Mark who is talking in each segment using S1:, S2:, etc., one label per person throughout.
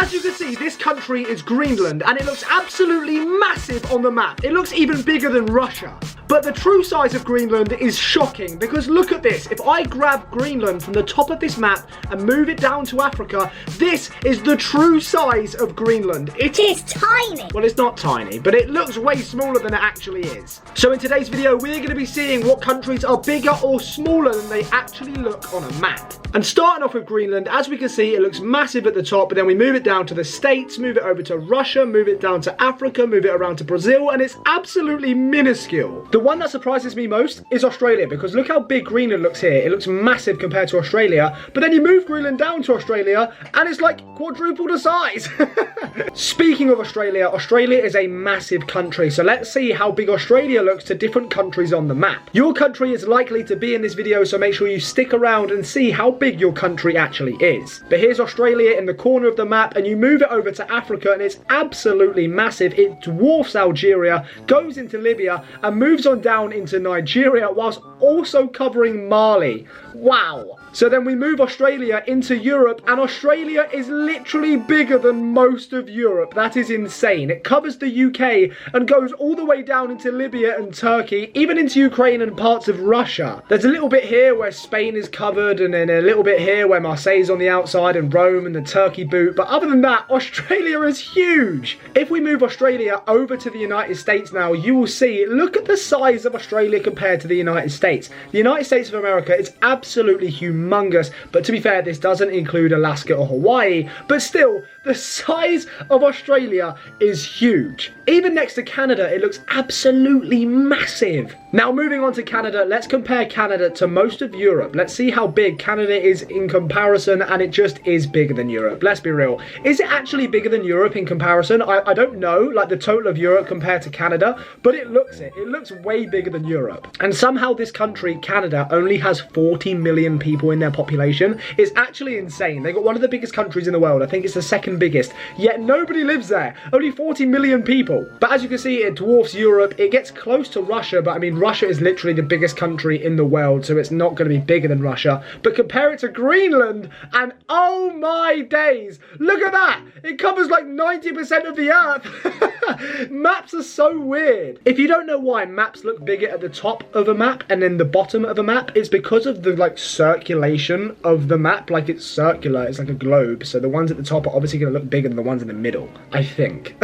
S1: as you can see, this country is Greenland, and it looks absolutely massive on the map. It looks even bigger than Russia. But the true size of Greenland is shocking, because look at this. If I grab Greenland from the top of this map and move it down to Africa, this is the true size of Greenland. It is tiny. Well, it's not tiny, but it looks way smaller than it actually is. So in today's video, we're going to be seeing what countries are bigger or smaller than they actually look on a map. And starting off with Greenland, as we can see, it looks massive at the top, but then we move it down to the States, move it over to Russia, move it down to Africa, move it around to Brazil, and it's absolutely minuscule. The one that surprises me most is Australia, because look how big Greenland looks here. It looks massive compared to Australia, but then you move Greenland down to Australia and it's like quadruple the size. Speaking of Australia, Australia is a massive country, so let's see how big Australia looks to different countries on the map. Your country is likely to be in this video, so make sure you stick around and see how big your country actually is. But here's Australia in the corner of the map, and you move it over to Africa and it's absolutely massive. It dwarfs Algeria, goes into Libya and moves on down into Nigeria, whilst also covering Mali. Wow. So then we move Australia into Europe, and Australia is literally bigger than most of Europe. That is insane. It covers the UK and goes all the way down into Libya and Turkey, even into Ukraine and parts of Russia. There's a little bit here where Spain is covered, and then a little bit here where Marseille's on the outside and Rome and the Turkey boot. But other than that, Australia is huge. If we move Australia over to the United States now, you will see, look at the size of Australia compared to the United States. The United States of America is absolutely humongous, but to be fair, this doesn't include Alaska or Hawaii, but still, the size of Australia is huge. Even next to Canada, it looks absolutely massive. Now moving on to Canada, let's compare Canada to most of Europe. Let's see how big Canada is in comparison, and it just is bigger than Europe. Let's be real. Is it actually bigger than Europe in comparison? I don't know, like the total of Europe compared to Canada, but it looks it. It looks way bigger than Europe. And somehow this country, Canada, only has 40 million people in their population. It's actually insane. They got one of the biggest countries in the world. I think it's the second biggest, yet nobody lives there. Only 40 million people. But as you can see, it dwarfs Europe. It gets close to Russia, but I mean, Russia is literally the biggest country in the world, so it's not going to be bigger than Russia. But compare it to Greenland, and oh my days, look at that. It covers like 90% of the earth. Maps are so weird. If you don't know why maps look bigger at the top of a map and then the bottom of a map, it's because of the like circulation of the map. Like it's circular, it's like a globe, so the ones at the top are obviously going to look bigger than the ones in the middle, I think.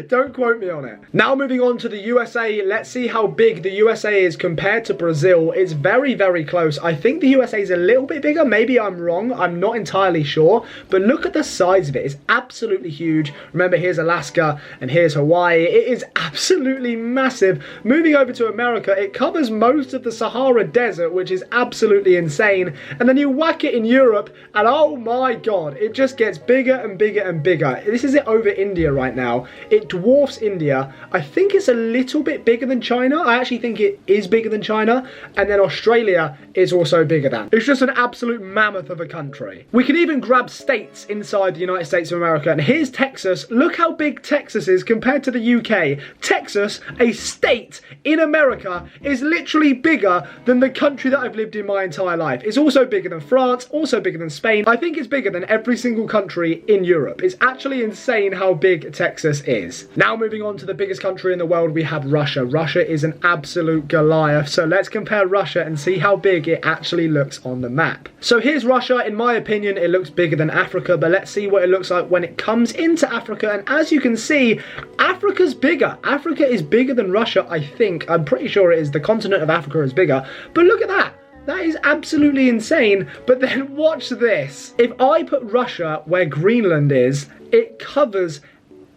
S1: Don't quote me on it. Now moving on to the USA, let's see how big the USA is compared to Brazil. It's very, very close. I think the USA is a little bit bigger. Maybe I'm wrong. I'm not entirely sure. But look at the size of it. It's absolutely huge. Remember, here's Alaska and here's Hawaii. It is absolutely massive. Moving over to America, it covers most of the Sahara Desert, which is absolutely insane. And then you whack it in Europe, and oh my God, it just gets bigger and bigger and bigger. This is it over India right now. It dwarfs India. I think it's a little bit bigger than China. I actually think it is bigger than China. And then Australia is also bigger than. It's just an absolute mammoth of a country. We can even grab states inside the United States of America. And here's Texas. Look how big Texas is compared to the UK. Texas, a state in America, is literally bigger than the country that I've lived in my entire life. It's also bigger than France, also bigger than Spain. I think it's bigger than every single country in Europe. It's actually insane how big Texas is. Now moving on to the biggest country in the world, we have Russia. Russia is an absolute Goliath, so let's compare Russia and see how big it actually looks on the map. So here's Russia. In my opinion, it looks bigger than Africa, but let's see what it looks like when it comes into Africa. And as you can see, Africa's bigger. Africa is bigger than Russia, I think. I'm pretty sure it is. The continent of Africa is bigger, but look at that. That is absolutely insane. But then watch this. If I put Russia where Greenland is, it covers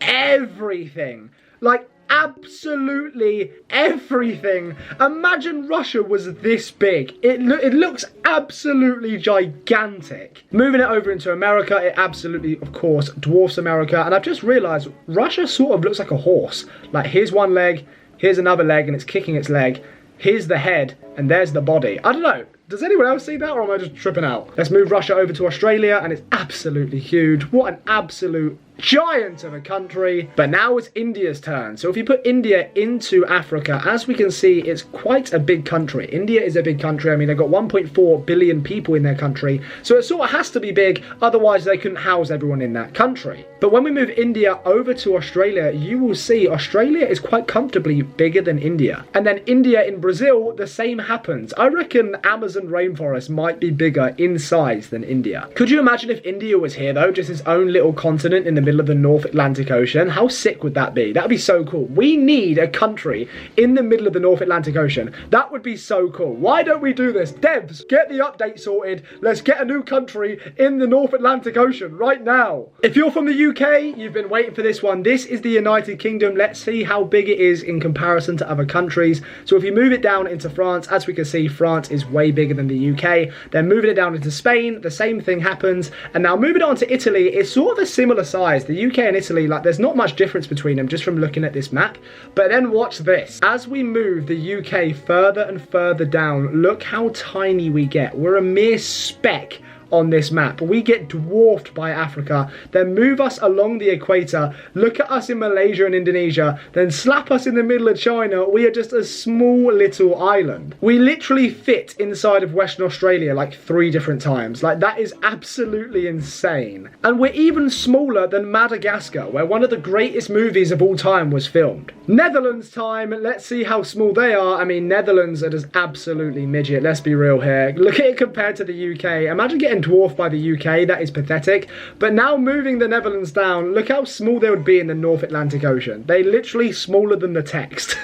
S1: everything. Like absolutely everything. Imagine Russia was this big. It looks absolutely gigantic. Moving it over into America, it absolutely, of course, dwarfs America. And I've just realized Russia sort of looks like a horse. Like here's one leg, here's another leg, and it's kicking its leg. Here's the head, and there's the body. I don't know. Does anyone else see that, or am I just tripping out? Let's move Russia over to Australia, and it's absolutely huge. What an absolute giant of a country. But now it's India's turn. So if you put India into Africa, as we can see, it's quite a big country. India is a big country. I mean, they've got 1.4 billion people in their country, so it sort of has to be big, otherwise they couldn't house everyone in that country. But when we move India over to Australia, you will see Australia is quite comfortably bigger than India. And then India in Brazil, the same happens. I reckon Amazon rainforest might be bigger in size than India. Could you imagine if India was here though, just its own little continent in the middle of the North Atlantic Ocean? How sick would that be? That would be so cool. We need a country in the middle of the North Atlantic Ocean. That would be so cool. Why don't we do this? Devs, get the update sorted. Let's get a new country in the North Atlantic Ocean right now. If you're from the UK, you've been waiting for this one. This is the United Kingdom. Let's see how big it is in comparison to other countries. So if you move it down into France, as we can see, France is way bigger than the UK. Then moving it down into Spain, the same thing happens. And now moving on to Italy, it's sort of a similar size. The UK and Italy, like, there's not much difference between them just from looking at this map. But then watch this. As we move the UK further and further down, look how tiny we get. We're a mere speck on this map. We get dwarfed by Africa, then move us along the equator, look at us in Malaysia and Indonesia, then slap us in the middle of China. We are just a small little island. We literally fit inside of Western Australia like 3 different times. Like, that is absolutely insane. And we're even smaller than Madagascar, where one of the greatest movies of all time was filmed. Netherlands time. Let's see how small they are. I mean, Netherlands are just absolutely midget. Let's be real here. Look at it compared to the UK. Imagine getting dwarfed by the UK. That is pathetic. But now moving the Netherlands down, look how small they would be in the North Atlantic Ocean. They literally smaller than the text.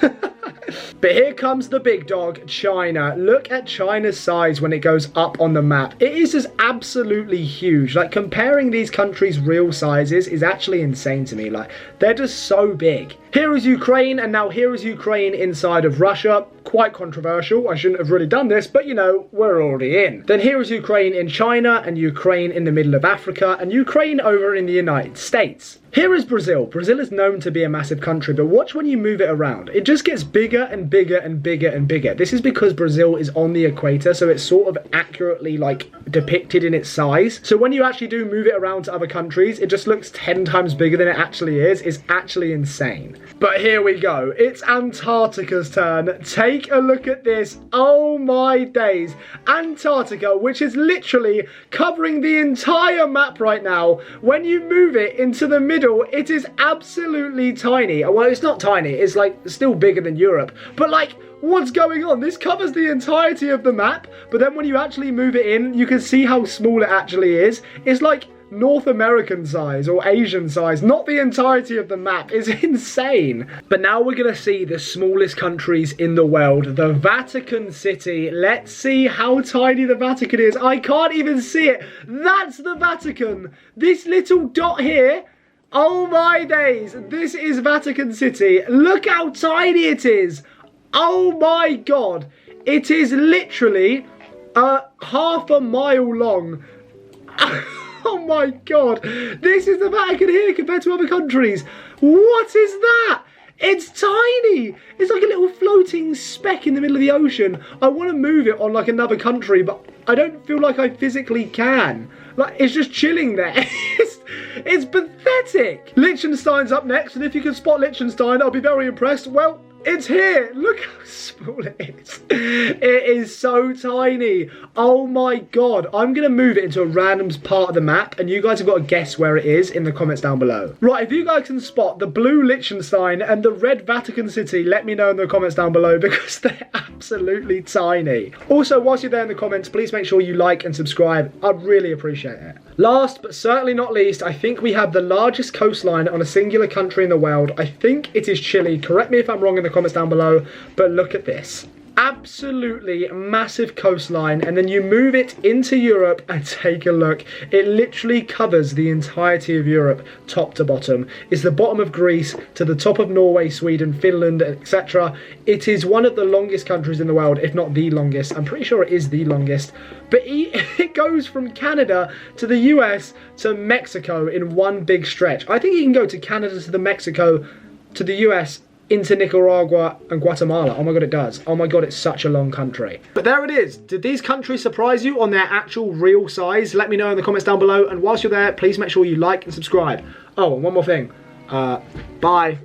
S1: But here comes the big dog, China. Look at China's size when it goes up on the map. It is just absolutely huge. Like, comparing these countries' real sizes is actually insane to me. Like, they're just so big. Here is Ukraine, and now here is Ukraine inside of Russia. Quite controversial. I shouldn't have really done this, but you know, we're already in. Then here is Ukraine in China, and Ukraine in the middle of Africa, and Ukraine over in the United States. Here is Brazil. Brazil is known to be a massive country, but watch when you move it around. It just gets bigger and bigger and bigger and bigger. This is because Brazil is on the equator, so it's sort of accurately like depicted in its size. So when you actually do move it around to other countries, it just looks 10 times bigger than it actually is. It's actually insane. But here we go. It's Antarctica's turn. Take a look at this. Oh my days. Antarctica, which is literally covering the entire map right now. When you move it into the middle, it is absolutely tiny. Well, it's not tiny. It's like still bigger than Europe. But like, what's going on? This covers the entirety of the map. But then when you actually move it in, you can see how small it actually is. It's like North American size or Asian size, not the entirety of the map. Is insane. But now we're gonna see the smallest countries in the world, the Vatican City. Let's see how tiny the Vatican is. I can't even see it. That's the Vatican. This little dot here. Oh my days. This is Vatican City. Look how tiny it is. Oh my god. It is literally half a mile long. Oh my god, this is the Vatican here compared to other countries. What is that? It's tiny. It's like a little floating speck in the middle of the ocean. I want to move it on like another country, but I don't feel like I physically can. Like, it's just chilling there. It's pathetic. Liechtenstein's up next, and if you can spot Liechtenstein, I'll be very impressed. Well, it's here. Look how small it is. It is so tiny. Oh my god. I'm going to move it into a random part of the map, and you guys have got to guess where it is in the comments down below. Right, if you guys can spot the blue Liechtenstein and the red Vatican City, let me know in the comments down below, because they're absolutely tiny. Also, whilst you're there in the comments, please make sure you like and subscribe. I'd really appreciate it. Last but certainly not least, I think we have the largest coastline on a singular country in the world. I think it is Chile. Correct me if I'm wrong in the comments down below, but look at this. Absolutely massive coastline, and then you move it into Europe and take a look. It literally covers the entirety of Europe, top to bottom. It's the bottom of Greece to the top of Norway, Sweden, Finland, etc. It is one of the longest countries in the world, if not the longest. I'm pretty sure it is the longest. But it goes from Canada to the US to Mexico in one big stretch. I think you can go to Canada to the Mexico to the US into Nicaragua and Guatemala. Oh my god, it does. Oh my god, it's such a long country. But there it is. Did these countries surprise you on their actual real size? Let me know in the comments down below. And whilst you're there, please make sure you like and subscribe. Oh, and one more thing. Bye.